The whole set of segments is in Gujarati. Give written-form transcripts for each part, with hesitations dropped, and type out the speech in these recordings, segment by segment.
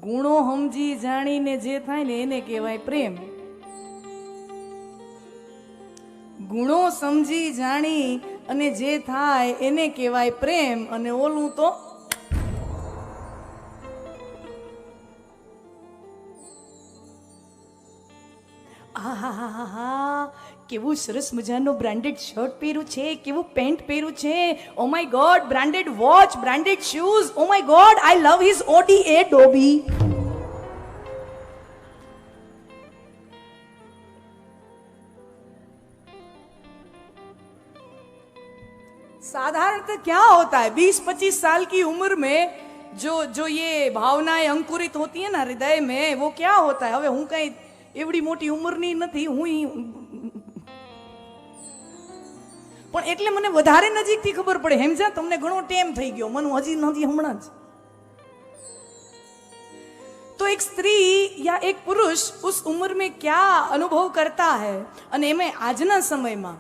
ગુણો સમજી જાણીને જે થાય ને એને કહેવાય પ્રેમ. ગુણો સમજી જાણી અને જે થાય એને કહેવાય પ્રેમ. અને ઓલું તો આહાહાહા, કેવું સરસ મજાનું બ્રાન્ડેડ શર્ટ પહેર્યું છે, કેવું પેન્ટ પહેર્યું છે, oh my god, branded watch, branded shoes, oh my god, I love his Audi એ ડોબી. साधारणतः क्या होता है 20-25 साल की उम्र में जो ये भावनाएं अंकुरित होती है ना हृदय में, वो क्या होता है. હવે હું કઈ એવડી મોટી ઉંમરની નથી, હું પણ એટલે મને વધારે નજીકથી ખબર પડે. સમજા, તમને ઘણો ટેમ થઈ ગયો, મને હજી હમણાં જ. तो एक स्त्री या एक पुरुष उस उम्र में क्या अनुभव करता है, અને એમાં આજના સમયમાં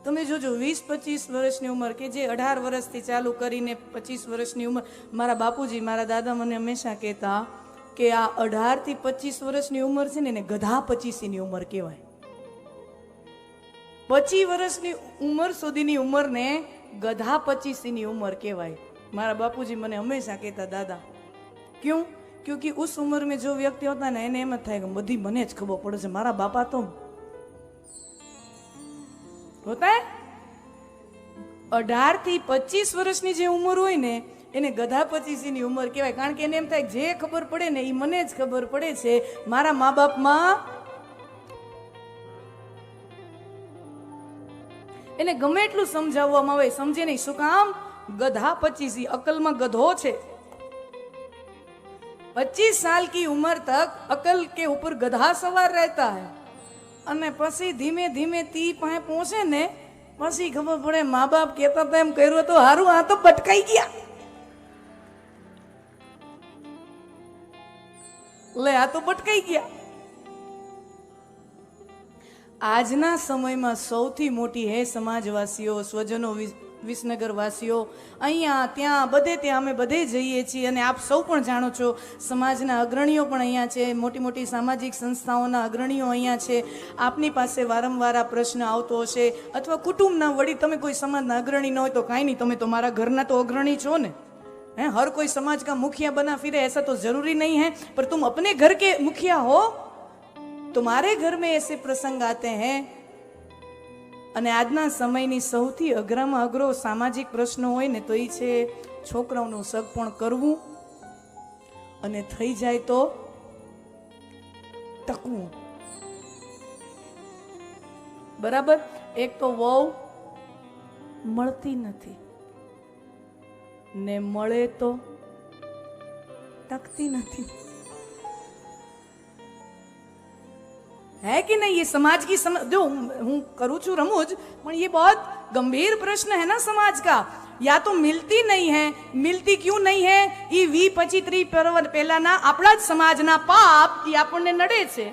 તમે જોજો 20-25 વર્ષની ઉંમર કે જે 18 વર્ષથી ચાલુ કરીને 25 વર્ષની ઉંમર. મારા બાપુજી, મારા દાદા મને હંમેશા કહેતા કે આ 18 થી 25 વર્ષની ઉંમર છે ને એને ગધા 25ની ઉંમર કહેવાય. 25 વર્ષની ઉંમર સુધીની ઉંમરને ગધા 25ની ઉંમર કહેવાય. મારા બાપુજી મને હંમેશા કહેતા, દાદા ક્यों, क्योंकि उस उम्र में जो व्यक्ति होता है ना એને એમ જ થાય કે બધી મને જ ખબર પડે છે. મારા બાપા તો होता है 18 થી 25 વર્ષની જે ઉંમર હોય ને એને ગધા 25ની ઉંમર કહેવાય. કારણ કે એને એમ થાય જે ખબર પડે ને એ મને જ ખબર પડે છે. મારા મા બાપમાં એને ગમે એટલું સમજાવવામાં આવે સમજે નહીં. શું કામ? गधा 25, अकल गधो छे. 25 साल की उम्र तक अकल के ऊपर गधा सवार रहता है. અને પછી ધીમે ધીમે તી પાસે પહોંચે ને પછી ખબર પડે મા બાપ કહેતા હતા એમ કર્યું તો હારું, આ તો ભટકાઈ ગયા. લે, આ તો ભટકાઈ ગયા. આજના સમયમાં સૌથી મોટી હે સમાજવાસીઓ, સ્વજનો, વિસનગર વાસીઓ, અહીંયા ત્યાં બધે ત્યાં અમે બધે જઈએ છીએ. અને આપ સૌ પણ જાણો છો સમાજના અગ્રણીઓ પણ અહીંયા છે, મોટી મોટી સામાજિક સંસ્થાઓના અગ્રણીઓ અહીંયા છે. આપની પાસે વારંવાર આ પ્રશ્ન આવતો હશે, અથવા કુટુંબના વડી, તમે કોઈ સમાજના અગ્રણી ન હોય તો કાંઈ નહીં, તમે તો મારા ઘરના તો અગ્રણી છો ને. हैं, हर कोई समाज का मुखिया बना फिरे ऐसा तो जरूरी नहीं है, पर तुम अपने घर के मुखिया हो. तुम्हारे घर में ऐसे प्रसंग आते हैं. અને આજના સમયની સૌથી અઘરામાં અઘરો સામાજિક પ્રશ્નો હોય ને તો એ છે છોકરાઓનું સગપણ કરવું, અને થઈ જાય તો ટકવું. બરાબર? એક તો વહુ મળતી નથી ને મળે તો ટકતી નથી. है कि नहीं? ये समाज की जो हूँ करूँ छू रमूज, पर ये बहुत गंभीर प्रश्न है ना समाज का. या तो मिलती नहीं है, मिलती क्यों नहीं है? ये 20-25 પહેલાના આપણા જ સમાજના પાપ એ આપણને નડે છે.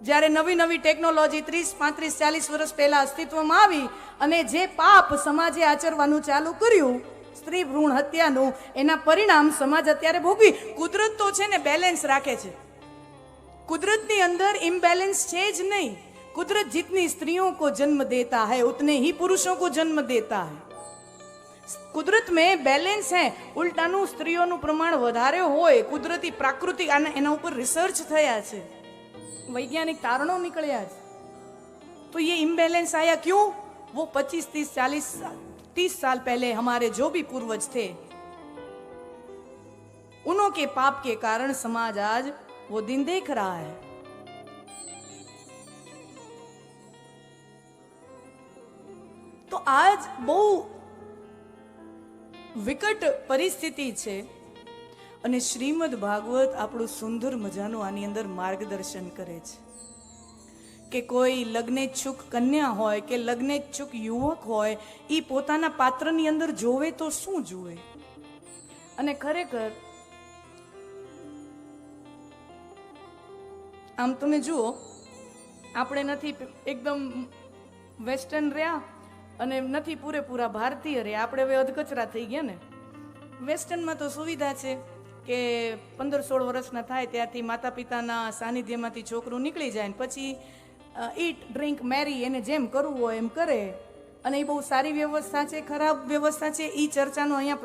જ્યારે નવી નવી ટેકનોલોજી 30-35-40 વર્ષ પહેલા અસ્તિત્વમાં આવી અને જે પાપ સમાજે આચરવાનું ચાલુ કર્યું, સ્ત્રી ભ્રૂણ હત્યાનું, એના પરિણામ સમાજ અત્યારે ભોગવી. કુદરત તો છે ને બેલેન્સ રાખે છે. कुदरत अंदर इम्बैलेंस है ज नहीं. कुदरत जितनी स्त्रियों को जन्म देता है उतने ही पुरुषों को जन्म देता है. कुदरत में बैलेंस है. उल्टाનું સ્ત્રીઓનું પ્રમાણ વધારે હોય. કુદરતી પ્રાકૃતિક એના ઉપર રિસર્ચ થયા છે, વૈજ્ઞાનિક તારણો નીકળ્યા છે. तो ये इम्बैलेंस आया क्यों? वो 25-30 साल पहले हमारे जो भी पूर्वज थे उन्हों के पाप के कारण समाज आज वो दिन देख रहा है. तो आज બહુ વિકટ પરિસ્થિતિ છે અને શ્રીમદ ભાગવત આપણું સુંદર મજાનું આની અંદર માર્ગદર્શન કરે છે કે કોઈ લગ્નેચ્છુક કન્યા હોય કે લગ્નેચ્છુક યુવક હોય, એ પોતાના પાત્રની અંદર જોવે તો શું જુએ. અને ખરેખર આમ તમે જુઓ, આપણે નથી એકદમ વેસ્ટર્ન રહ્યા અને નથી પૂરેપૂરા ભારતીય રે. આપણે હવે અધકચરા થઈ ગયા ને. વેસ્ટર્નમાં તો સુવિધા છે કે 15-16 વર્ષના થાય ત્યારથી માતા પિતાના સાનિધ્યમાંથી છોકરું નીકળી જાય ને પછી ઈટ ડ્રિંક મેરી એને જેમ કરવું હોય એમ કરે. અને એ બહુ સારી વ્યવસ્થા છે, ખરાબ વ્યવસ્થા છે, એ ચર્ચાનો અહીંયા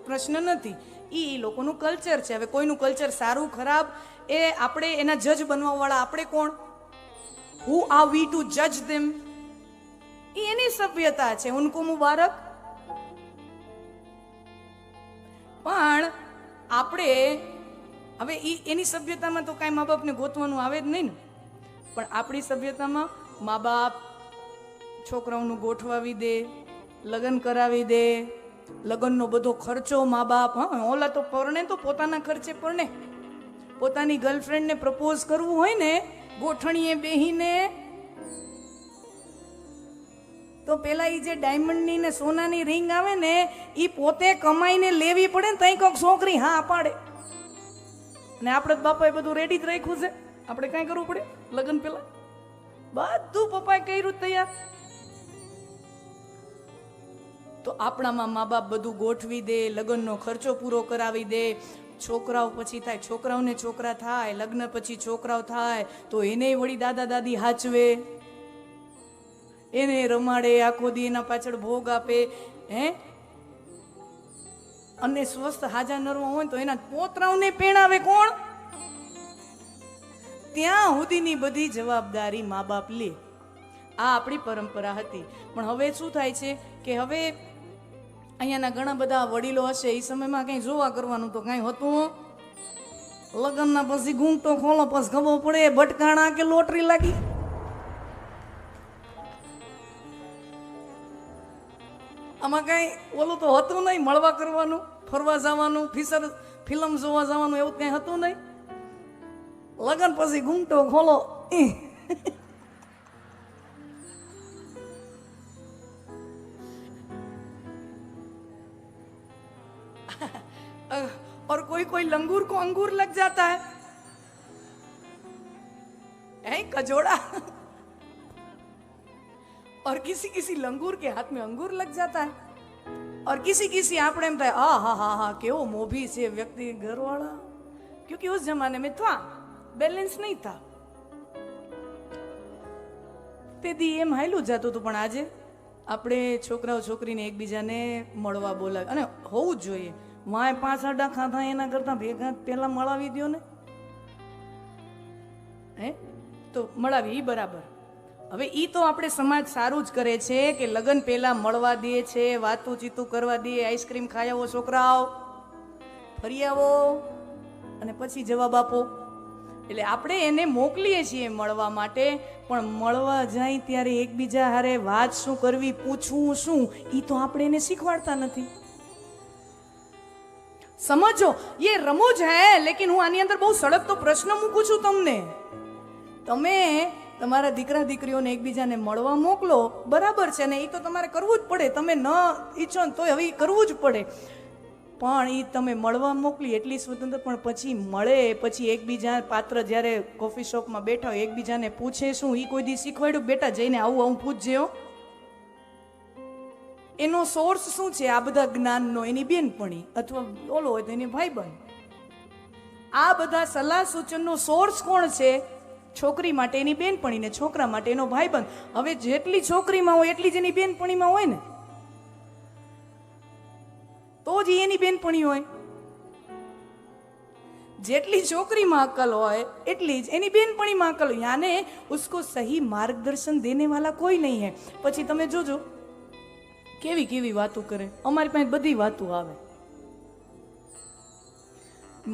પ્રશ્ન નથી. એ લોકોનું કલ્ચર છે. હવે કોઈનું કલ્ચર સારું ખરાબ એ આપણે એના જજ બનવાવાળા આપણે કોણ? હુ આર વી ટુ જજ ધેમ? એ એની સભ્યતા છે. ઉनको મુબારક. પણ આપણે હવે એની સભ્યતામાં તો કાંઈ મા બાપને ગોતવાનું આવે જ નહીં ને. પણ આપણી સભ્યતામાં મા બાપ છોકરાઓનું ગોઠવાવી દે, લગ્ન કરાવી દે, લગ્નનો બધો ખર્ચો મા બાપ. હા, ઓલા તો પરણે તો પોતાના ખર્ચે પરણે. પોતાની ગર્લફ્રેન્ડને પ્રપોઝ કરવું હોય ને ગોઠણીએ બેહીને તો પેલા ઈ જે ડાયમંડની ને સોનાની રિંગ આવે ને ઈ પોતે કમાઈને લેવી પડે ને તઈ કોઈક છોકરી હા પાડે. ને આપણે બાપાએ બધું રેડી જ રાખ્યું છે. આપણે કાંઈ કરવું પડે? લગ્ન પેલા બધું પપ્પાએ કર્યું તૈયાર. તો આપણામાં મા બાપ બધું ગોઠવી દે, લગ્નનો ખર્ચો પૂરો કરાવી દે. છોકરાઓ પછી થાય, છોકરાઓને છોકરા થાય, લગ્ન પછી છોકરાઓ થાય તો એને વળી દાદા દાદી હાચવે, એને રમાડે, આખો દી એના પાછળ ભોગ આપે. હે, અને સ્વસ્થ હાજા નરવા હોય તો એના પોતરાઓને પેણાવે કોણ? ત્યાં સુધીની બધી જવાબદારી મા બાપ લે. આ આપણી પરંપરા હતી. પણ હવે શું થાય છે કે હવે અહીંયાના ઘણા બધા વડીલો હશે એ સમયમાં કંઈ જોવા કરવાનું તો કાંઈ હતું. લગ્નના પછી ઘૂંટો ખોલો પછી ખબર પડે ભટકાણા કે લોટરી લાગી. આમાં કાંઈ ઓલું તો હતું નહીં. મળવા કરવાનું, ફરવા જવાનું, ફિલ્મ જોવા જવાનું એવું કાંઈ હતું નહીં. લગ્ન પછી ઘૂંટો ખોલો. और कोई कोई लंगूर को अंगूर लग जाता है कजोड़ा. और किसी किसी लंगूर के हाथ में अंगूर लग जाता है. और किसी किसी આપણે એમ થાય આ હા હા હા કેવો મોભી છે વ્યક્તિ ઘરવાળા. क्योंकि उस जमाने में था बैलेंस नहीं था. તે દી એમ હાલ્યું જતું હતું. પણ આજે આપણે છોકરાઓ છોકરીને એકબીજાને મળવા બોલાવે અને હોવું જ જોઈએ. વાય 5 આડા ખાધા એના કરતા ભેગા પેલા મળાવી દો ને. હે તો મળાવી ઈ બરાબર. હવે ઈ તો આપણે સમાજ સારું જ કરે છે કે લગ્ન પહેલા મળવા દે છે, વાતું ચીતું કરવા દે, આઈસ્ક્રીમ ખાઈ આવો છોકરાઓ, ફરી આવો અને પછી જવાબ આપો. એટલે આપણે એને મોકલીએ છીએ મળવા માટે. પણ મળવા જાય ત્યારે એકબીજા હારે વાત શું કરવી, પૂછવું શું, ઈ તો આપણે એને શીખવાડતા નથી. સમજો ये રમૂજ હૈ. લેકિન હું આની અંદર બહુ સળગતો પ્રશ્ન મૂકું છું તમને. તમે તમારા દીકરા દીકરીઓને એકબીજાને મળવા મોકલો, બરાબર છે ને, એ તો તમારે કરવું જ પડે. તમે ન ઈચ્છો ને તો હવે કરવું જ પડે. પણ એ તમે મળવા મોકલી એટલી સ્વતંત્ર. પણ પછી મળે પછી એકબીજા પાત્ર જ્યારે કોફી શોપમાં બેઠા હોય એકબીજાને પૂછે શું, એ કોઈ દી શીખવાડ્યું બેટા જઈને આવું આવું પૂછજે હો. એનો સોર્સ શું છે આ બધા જ્ઞાનનો? એની બેનપણી અથવા ઓલો હોય તો એની ભાઈબંધ. આ બધા સલાહ સૂચનનો સોર્સ કોણ છે? છોકરી માટે એની બેનપણી ને છોકરા માટે એનો ભાઈબંધ. હવે જેટલી છોકરીમાં હોય એટલી જ એની બેનપણીમાં હોય ને, તો જ એની બેનપણી હોય. જેટલી છોકરીમાં અકલ હોય એટલી જ એની બેનપણીમાં અકલ હોય. યાને ઉસકો સહી માર્ગદર્શન દેને વાલા કોઈ નહીં હે. પછી તમે જોજો કેવી કેવી વાતો કરે. અમારી પાસે બધી વાતો આવે.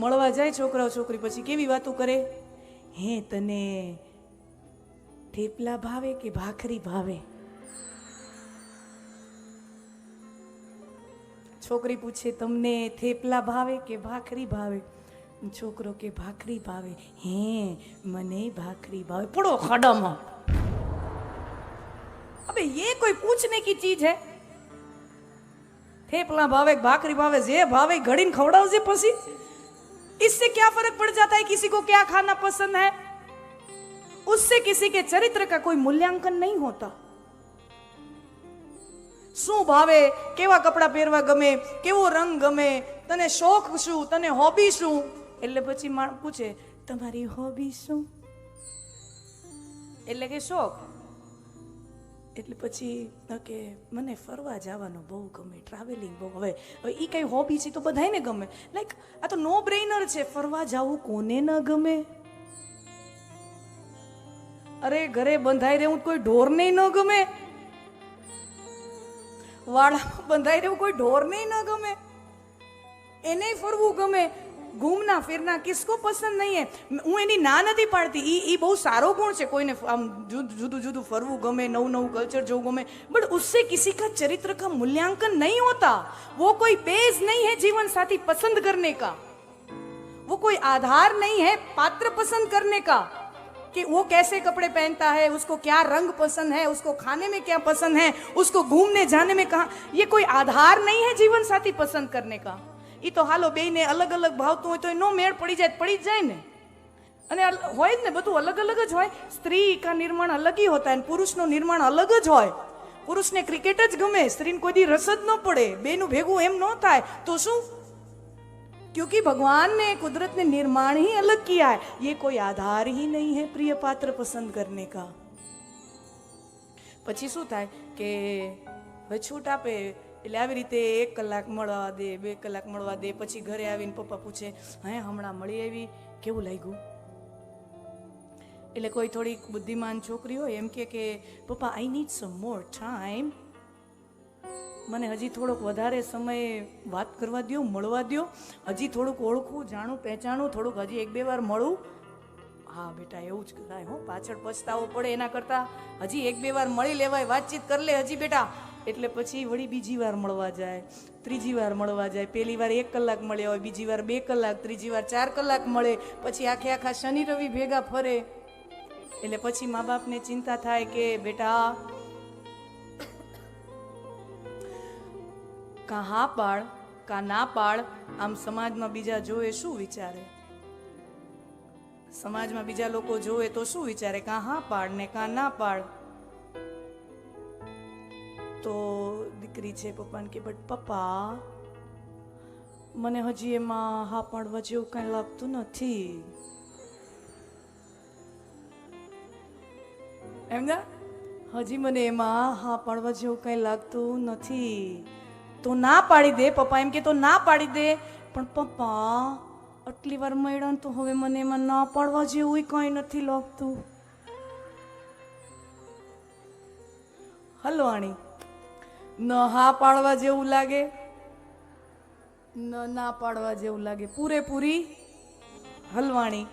મળવા જાય છોકરાઓ છોકરી પછી કેવી વાતો કરે. હે તને થેપલા ભાવે કે ભાખરી ભાવે? છોકરી પૂછે તમને થેપલા ભાવે કે ભાખરી ભાવે? છોકરો કે ભાખરી ભાવે. હે મને ભાખરી ભાવે. પડો ખાડામાં. अबे ये कोई पूछने की चीज है? थेपला भावे भाकरी भावे जे भावे घड़ीन खवड़ावजे पसी. इससे क्या फर्क पड़ जाता है किसी को क्या खाना पसंद है? उससे किसी के चरित्र का कोई मूल्यांकन नहीं होता. શું ભાવે, કેવા કપડાં પહેરવા ગમે, કેવો રંગ ગમે, તને શોખ શું, તને હોબી શું. એટલે પછી માણસ પૂછે તમારી હોબી શું, એટલે કે શોખ. એટલે પછી કે મને ફરવા જવાનું બહુ ગમે, ટ્રાવેલિંગ બહુ. હવે એ કઈ હોબી છે તો બધાને ગમે. લાઈક આ તો નો બ્રેઇનર છે. ફરવા જવું કોને ન ગમે? અરે ઘરે બંધાઈ રહેવું કોઈ ઢોરને ન ગમે? વાડામાં બંધાઈ રહેવું કોઈ ઢોરને ન ગમે? એને ફરવું ગમે. ઘૂમના ફિરના કિસકો પસંદ નહીં હે. હું એની ના નથી પાડતી, એ બહુ સારો ગુણ છે. કોઈને આમ જુદું જુદું ફરવું ગમે, નવું नવું कल्चर જોવું गमे, बट उससे किसी का चरित्र का मूल्यांकन नहीं होता. वो कोई बेस नहीं है जीवन साथी पसंद करने का. वो कोई आधार नहीं है पात्र पसंद करने का कि वो कैसे कपड़े पहनता है, उसको क्या रंग पसंद है, उसको खाने में क्या पसंद है, उसको घूमने जाने में कहाँ. ये कोई आधार नहीं है जीवन साथी पसंद करने का. એ તો હાલો બેયને અલગ અલગ ભાવતું હોય તો નો મેળ પડી જાય ને. અને હોય જ ને, બધું અલગ અલગ જ હોય. સ્ત્રી કા નિર્માણ અલગ ही होता है, પુરુષનું નિર્માણ અલગ જ હોય. પુરુષને ક્રિકેટ જ ગમે, સ્ત્રીને કોઈ દી રસ જ ન પડે. બેનું ભેગું એમ ન થાય તો શું? क्योंकि भगवान ने कुदरत ने निर्माण ही अलग किया है. ये कोई आधार ही नहीं है प्रिय पात्र पसंद करने का. પછી શું થાય કે હવે છૂટ આપે એટલે આવી રીતે 1 કલાક મળવા દે, 2 કલાક મળવા દે. પછી ઘરે આવીને પપ્પા પૂછે હે હમણાં મળી આવી, કેવું લાગ્યું? એટલે કોઈ થોડીક બુદ્ધિમાન છોકરી હોય એમ કે પપ્પા I need some more time, મને હજી થોડોક વધારે સમય વાત કરવા દો, મળવા દો, હજી થોડુંક ઓળખું, જાણું, પહેચાણું, થોડુંક હજી 1-2 વાર મળું. હા બેટા એવું જ કરાય હો, પાછળ પછતાવો પડે એના કરતાં હજી 1-2 વાર મળી લેવાય, વાતચીત કરી લે હજી બેટા. એટલે પછી વળી બીજી વાર મળવા જાય, ત્રીજી વાર મળવા જાય. પહેલી વાર 1 કલાક મળ્યા હોય, બીજી વાર 2 કલાક, ત્રીજી વાર 4 કલાક મળે. પછી આખા શનિ રવિ ભેગા ફરે. એટલે પછી મા બાપને ચિંતા થાય કે બેટા કા હા પાડ કા ના પાડ. આમ સમાજમાં બીજા જોવે શું વિચારે? સમાજમાં બીજા લોકો જોવે તો શું વિચારે? કા હા પાડ ને કા ના પાડ. તો દીકરી છે પપ્પાને કે બટ પપ્પા મને હજી એમાં હા પાડવા જેવું કઈ લાગતું નથી. એમ ના, હજી મને એમાં હા પાડવા જેવું કઈ લાગતું નથી. તો ના પાડી દે. પપ્પા એમ કે તો ના પાડી દે. પણ પપ્પા આટલી વાર મળ્યા તો હવે મને એમાં ના પાડવા જેવું કઈ નથી લાગતું. હલવાણી ન હા પાડવા જેવું લાગે, ન ના પાડવા જેવું લાગે, પૂરેપૂરી હલવાણી.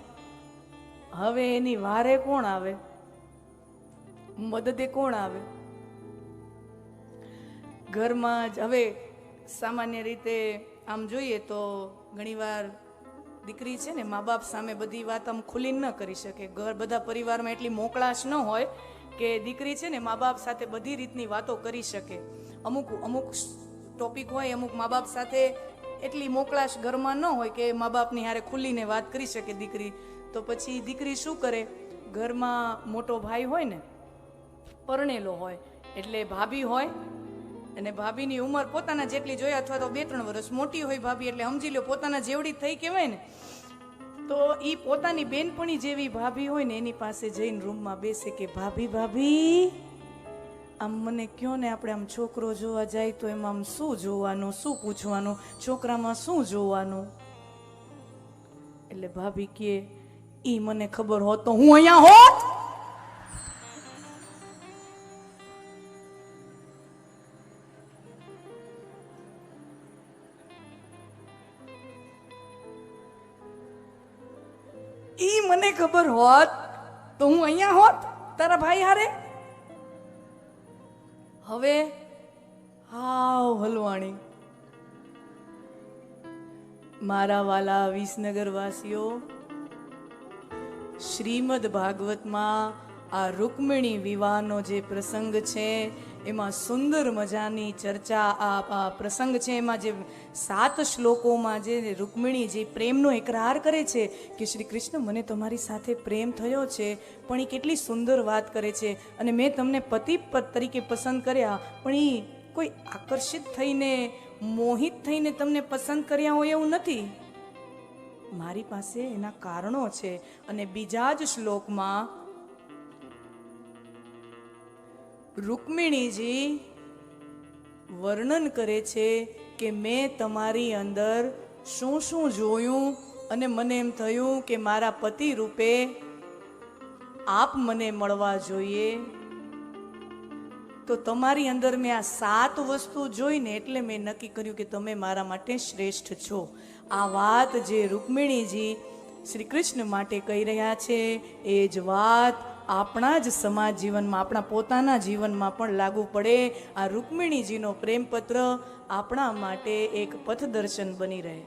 હવે એની વારે કોણ આવે? મદદે કોણ આવે? ઘરમાં જ. હવે સામાન્ય રીતે આમ જોઈએ તો ઘણીવાર દીકરી છે ને મા બાપ સામે બધી વાત આમ ખુલીને ન કરી શકે. બધા પરિવારમાં એટલી મોકળાશ ન હોય કે દીકરી છે ને મા બાપ સાથે બધી રીતની વાતો કરી શકે. અમુક ટોપિક હોય, અમુક મા બાપ સાથે એટલી મોકળાશ ઘરમાં ન હોય કે મા બાપની હારે ખુલીને વાત કરી શકે દીકરી. તો પછી દીકરી શું કરે? ઘરમાં મોટો ભાઈ હોય ને, પરણેલો હોય, એટલે ભાભી હોય, અને ભાભીની ઉંમર પોતાના જેટલી જોઈએ અથવા તો 2-3 વર્ષ મોટી હોય ભાભી, એટલે સમજી લો પોતાના જેવડી થઈ કહેવાય ને. તો એ પોતાની બેનપણી જેવી ભાભી હોય ને એની પાસે જઈને રૂમમાં બેસે કે ભાભી ભાભી આમ મને કયો ને, આપણે આમ છોકરો જોવા જાય તો એમાં આમ શું જોવાનું, શું પૂછવાનું, છોકરામાં શું જોવાનું? એટલે ભાભી કે ઈ મને ખબર હોત તો હું અહીંયા હોત. ઈ મને ખબર હોત તો હું અહીંયા હોત તારા ભાઈ હારે. હવે હાવ હલવાણી. મારા વાલા વિસનગર વાસીઓ, શ્રીમદ ભાગવતમાં આ રૂકમિણી વિવાહનો જે પ્રસંગ છે એમાં સુંદર મજાની ચર્ચા. આ પ્રસંગ છે એમાં જે 7 શ્લોકોમાં જે રૂકમિણી જે પ્રેમનો એકરાર કરે છે કે શ્રી કૃષ્ણ મને તમારી સાથે પ્રેમ થયો છે, પણ એ કેટલી સુંદર વાત કરે છે. અને મેં તમને પતિ તરીકે પસંદ કર્યા, પણ એ કોઈ આકર્ષિત થઈને મોહિત થઈને તમને પસંદ કર્યા હોય એવું નથી. મારી પાસે એના કારણો છે. અને બીજા જ શ્લોકમાં રૂકમિણીજી વર્ણન કરે છે કે મેં તમારી અંદર શું શું જોયું અને મને એમ થયું કે મારા પતિ રૂપે આપ મને મળવા જોઈએ. તો તમારી અંદર મેં આ 7 વસ્તુ જોઈને એટલે મેં નક્કી કર્યું કે તમે મારા માટે શ્રેષ્ઠ છો. આ વાત જે રૂકમિણીજી શ્રી કૃષ્ણ માટે કહી રહ્યા છે એ જ વાત આપણા જ સમાજ જીવનમાં, આપણા પોતાના જીવનમાં પણ લાગુ પડે. આ રૂકમિણીજીનો પ્રેમપત્ર આપણા માટે એક પથદર્શન બની રહે.